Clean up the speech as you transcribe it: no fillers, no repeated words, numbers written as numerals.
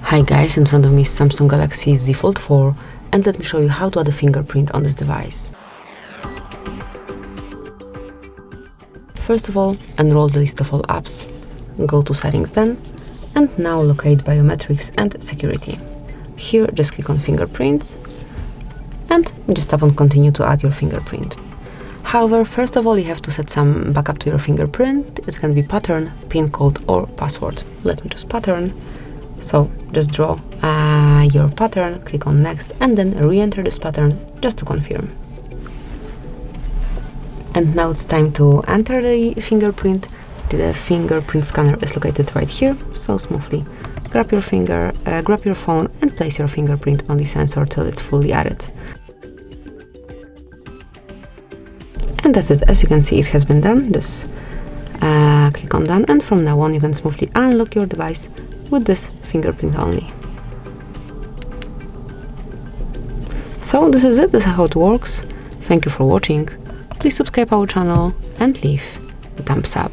Hi guys, in front of me is Samsung Galaxy Z Fold 4 and let me show you how to add a fingerprint on this device. First of all, enroll the list of all apps, go to settings then, and now locate biometrics and security. Here just click on fingerprints and just tap on continue to add your fingerprint. However, first of all you have to set some backup to your fingerprint. It can be pattern, pin code or password. Let me choose pattern. So just draw your pattern, click on next and then re-enter this pattern just to confirm. And now it's time to enter the fingerprint. The fingerprint scanner is located right here, so smoothly grab your phone and place your fingerprint on the sensor till it's fully added. And that's it. As you can see, it has been done. Just click on done, and from now on you can smoothly unlock your device with this fingerprint only. So this is it. This is how it works. Thank you for watching. Please subscribe our channel and leave a thumbs up.